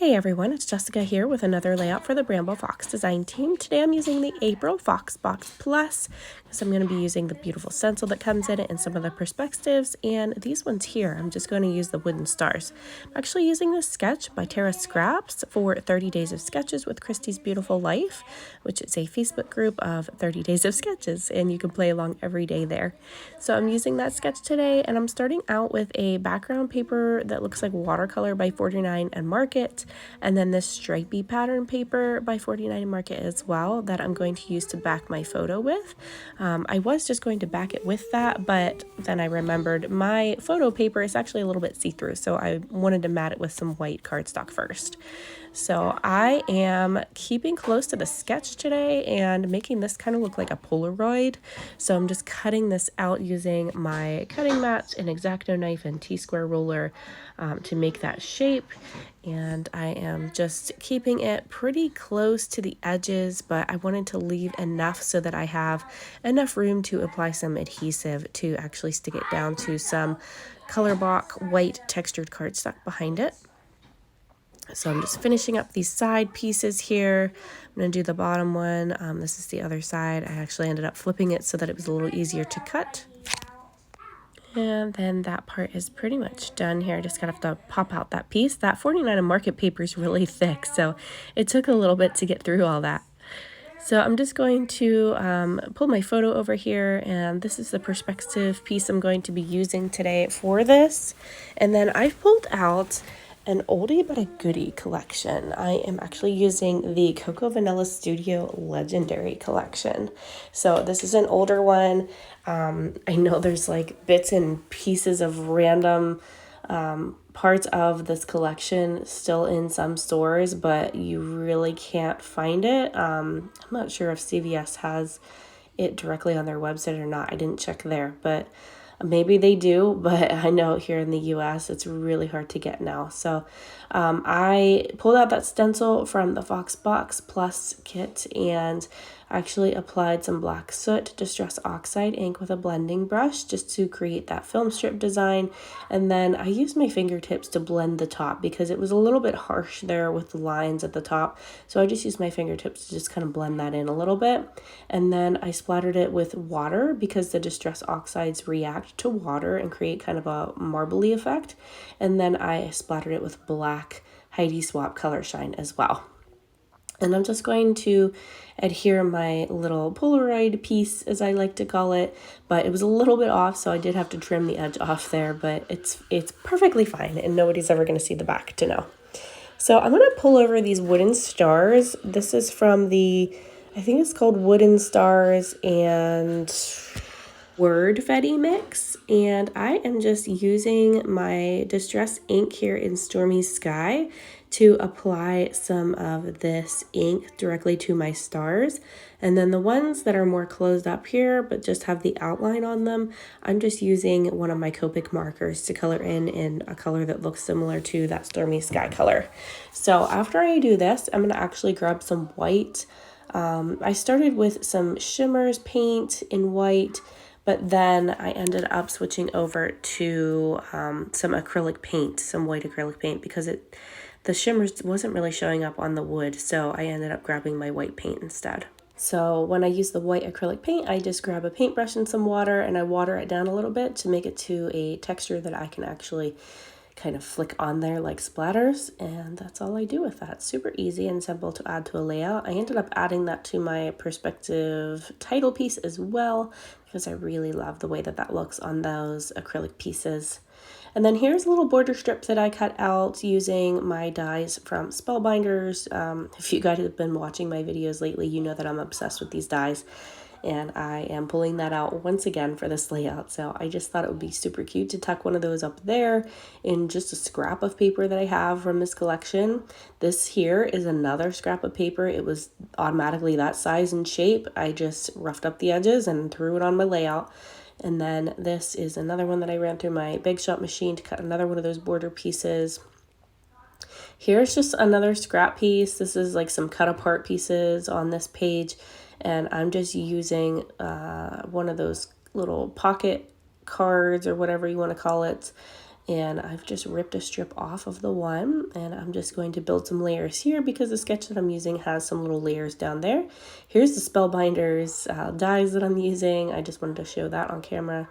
Hey everyone, it's Jessica here with another layout for the Bramble Fox design team. Today I'm using the April Fox Box Plus because I'm going to be using the beautiful stencil that comes in it and some of the perspectives, and these ones here I'm just going to use the wooden stars. I'm actually using this sketch by Tara Scraps for 30 Days of Sketches with Christy's Beautiful Life, which is a Facebook group of 30 Days of Sketches, and you can play along every day there. So I'm using that sketch today, and I'm starting out with a background paper that looks like watercolor by 49 and Market, and then this stripy pattern paper by 49 Market as well that I'm going to use to back my photo with. I was just going to back it with that, but then I remembered my photo paper is actually a little bit see-through, so I wanted to mat it with some white cardstock first. So I am keeping close to the sketch today and making this kind of look like a Polaroid. So I'm just cutting this out using my cutting mats, an X-Acto knife, and T-square ruler to make that shape. And I am just keeping it pretty close to the edges, but I wanted to leave enough so that I have enough room to apply some adhesive to actually stick it down to some color block white textured cardstock behind it. So I'm just finishing up these side pieces here. I'm going to do the bottom one. This is the other side. I actually ended up flipping it so that it was a little easier to cut. And then that part is pretty much done here. I just gotta have to pop out that piece. That 49 and Market paper is really thick, so it took a little bit to get through all that. So I'm just going to pull my photo over here, and this is the perspective piece I'm going to be using today for this. And then I've pulled out an oldie but a goodie collection. I am actually using the Coco Vanilla Studio Legendary collection. So this is an older one. I know there's like bits and pieces of random parts of this collection still in some stores, but you really can't find it. I'm not sure if CVS has it directly on their website or not. I didn't check there, but maybe they do, but I know here in the US it's really hard to get now. So I pulled out that stencil from the Fox Box Plus kit and actually applied some black soot distress oxide ink with a blending brush just to create that film strip design. And then I used my fingertips to blend the top because it was a little bit harsh there with the lines at the top. So I just used my fingertips to just kind of blend that in a little bit. And then I splattered it with water because the distress oxides react to water and create kind of a marbly effect. And then I splattered it with black Heidi Swap Color Shine as well. And I'm just going to adhere my little Polaroid piece, as I like to call it, but it was a little bit off, so I did have to trim the edge off there, but it's perfectly fine, and nobody's ever going to see the back to know. So I'm going to pull over these wooden stars. This is from the, I think it's called Wooden Stars and Word Fetty mix, and I am just using my distress ink here in Stormy Sky to apply some of this ink directly to my stars. And then the ones that are more closed up here but just have the outline on them, I'm just using one of my Copic markers to color in a color that looks similar to that Stormy Sky color. So after I do this, I'm going to actually grab some white. I started with some Shimmerz paint in white, but then I ended up switching over to some acrylic paint, some white acrylic paint, because the Shimmerz wasn't really showing up on the wood, so I ended up grabbing my white paint instead. So when I use the white acrylic paint, I just grab a paintbrush and some water, and I water it down a little bit to make it to a texture that I can actually kind of flick on there like splatters, and that's all I do with that. Super easy and simple to add to a layout. I ended up adding that to my perspective title piece as well because I really love the way that that looks on those acrylic pieces. And then here's little border strips that I cut out using my dies from Spellbinders. If you guys have been watching my videos lately, you know that I'm obsessed with these dies. And I am pulling that out once again for this layout. So I just thought it would be super cute to tuck one of those up there in just a scrap of paper that I have from this collection. This here is another scrap of paper. It was automatically that size and shape. I just roughed up the edges and threw it on my layout. And then this is another one that I ran through my Big Shot machine to cut another one of those border pieces. Here's just another scrap piece. This is like some cut apart pieces on this page. And I'm just using one of those little pocket cards or whatever you want to call it And I've just ripped a strip off of the one, and I'm just going to build some layers here because the sketch that I'm using has some little layers down there. Here's the Spellbinders dies that I'm using. I just wanted to show that on camera.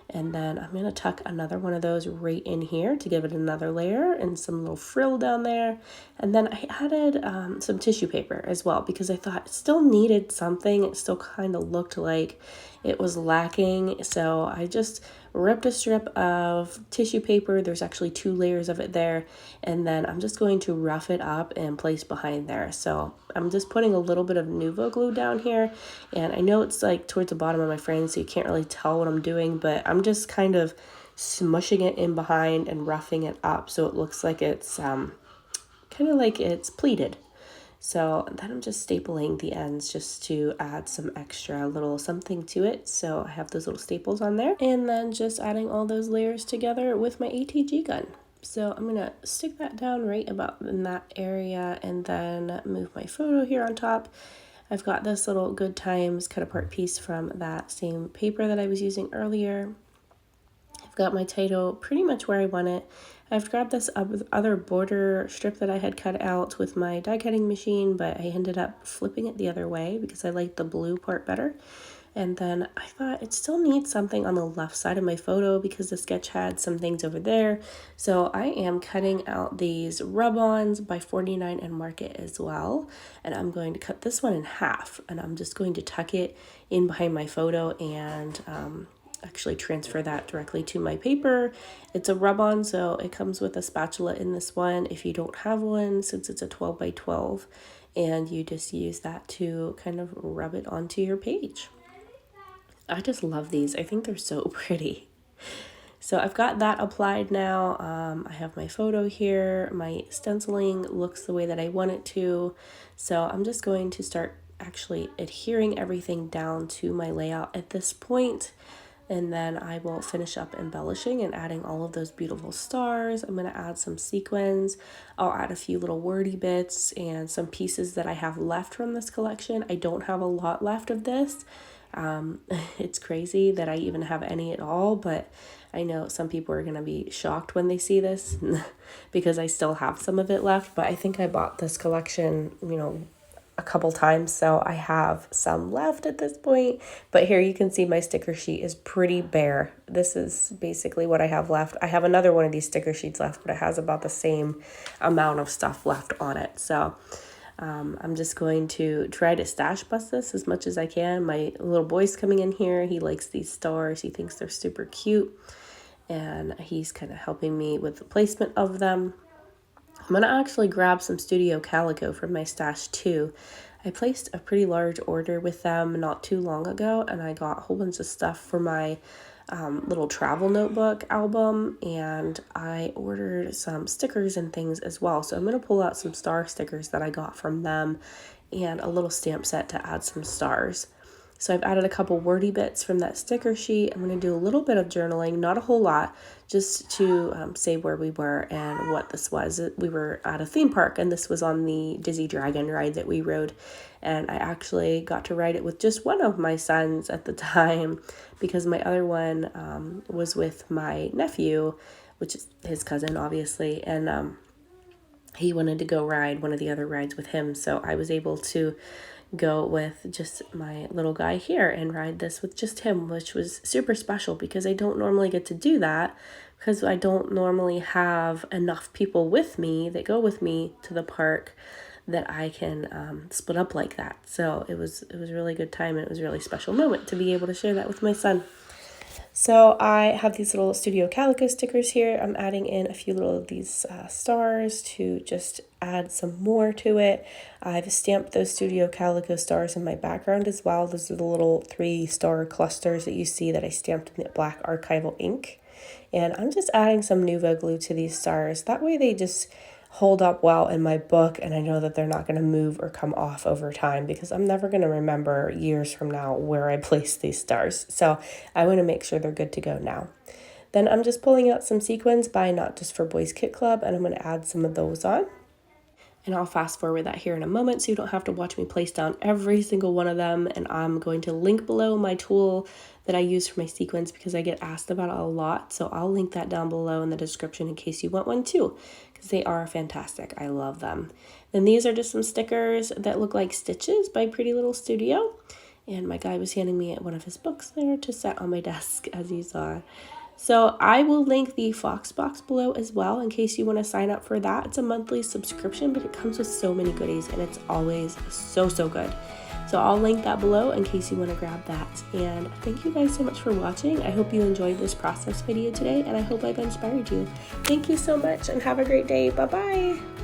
And then I'm going to tuck another one of those right in here to give it another layer and some little frill down there. And then I added some tissue paper as well because I thought it still needed something. It still kind of looked like it was lacking. So I just ripped a strip of tissue paper. There's actually 2 layers of it there. And then I'm just going to rough it up and place behind there. So I'm just putting a little bit of Nuvo glue down here. And I know it's like towards the bottom of my frame, so you can't really tell what I'm doing, but I'm just kind of smushing it in behind and roughing it up so it looks like it's kind of like it's pleated. So then I'm just stapling the ends just to add some extra little something to it. So I have those little staples on there. And then just adding all those layers together with my ATG gun. So I'm going to stick that down right about in that area and then move my photo here on top. I've got this little Good Times cut apart piece from that same paper that I was using earlier. I've got my title pretty much where I want it. I've grabbed this other border strip that I had cut out with my die cutting machine, but I ended up flipping it the other way because I liked the blue part better. And then I thought it still needs something on the left side of my photo because the sketch had some things over there. So I am cutting out these Rub Ons by 49 and Market as well. And I'm going to cut this one in half and I'm just going to tuck it in behind my photo and actually transfer that directly to my paper. It's a rub-on, so it comes with a spatula in this one if you don't have one, since it's a 12 by 12, and you just use that to kind of rub it onto your page. I just love these. I think they're so pretty. So I've got that applied now. I have my photo here. My stenciling looks the way that I want it to. So I'm just going to start actually adhering everything down to my layout at this point. And then I will finish up embellishing and adding all of those beautiful stars. I'm going to add some sequins. I'll add a few little wordy bits and some pieces that I have left from this collection. I don't have a lot left of this. It's crazy that I even have any at all, but I know some people are going to be shocked when they see this because I still have some of it left. But I think I bought this collection, a couple times, so I have some left at this point. But here you can see my sticker sheet is pretty bare. This is basically what I have left. I have another one of these sticker sheets left, but it has about the same amount of stuff left on it. So I'm just going to try to stash bust this as much as I can. My little boy's coming in here. He likes these stars. He thinks they're super cute, and he's kind of helping me with the placement of them. I'm going to actually grab some Studio Calico from my stash too. I placed a pretty large order with them not too long ago, and I got a whole bunch of stuff for my little travel notebook album, and I ordered some stickers and things as well. So I'm going to pull out some star stickers that I got from them and a little stamp set to add some stars. So I've added a couple wordy bits from that sticker sheet. I'm going to do a little bit of journaling, not a whole lot, just to say where we were and what this was. We were at a theme park, and this was on the Dizzy Dragon ride that we rode. And I actually got to ride it with just one of my sons at the time because my other one was with my nephew, which is his cousin, obviously. And he wanted to go ride one of the other rides with him. So I was able to go with just my little guy here and ride this with just him, which was super special because I don't normally get to do that because I don't normally have enough people with me that go with me to the park that I can split up like that. So it was a really good time, and it was a really special moment to be able to share that with my son. So I have these little Studio Calico stickers here. I'm adding in a few little of these stars to just add some more to it. I've stamped those Studio Calico stars in my background as well. Those are the little 3-star clusters that you see that I stamped in the black archival ink. And I'm just adding some Nuvo glue to these stars. That way they just hold up well in my book, and I know that they're not going to move or come off over time because I'm never going to remember years from now where I placed these stars. So I want to make sure they're good to go now. Then I'm just pulling out some sequins by Not Just for Boys Kit Club, and I'm going to add some of those on. And I'll fast forward that here in a moment so you don't have to watch me place down every single one of them. And I'm going to link below my tool that I use for my sequins because I get asked about it a lot. So I'll link that down below in the description in case you want one too, because they are fantastic. I love them. Then these are just some stickers that look like stitches by Pretty Little Studio. And my guy was handing me one of his books there to set on my desk, as you saw. So I will link the Fox box below as well in case you want to sign up for that. It's a monthly subscription, but it comes with so many goodies and it's always so good. So I'll link that below in case you want to grab that. And thank you guys so much for watching. I hope you enjoyed this process video today, and I hope I've inspired you. Thank you so much and have a great day. Bye-bye.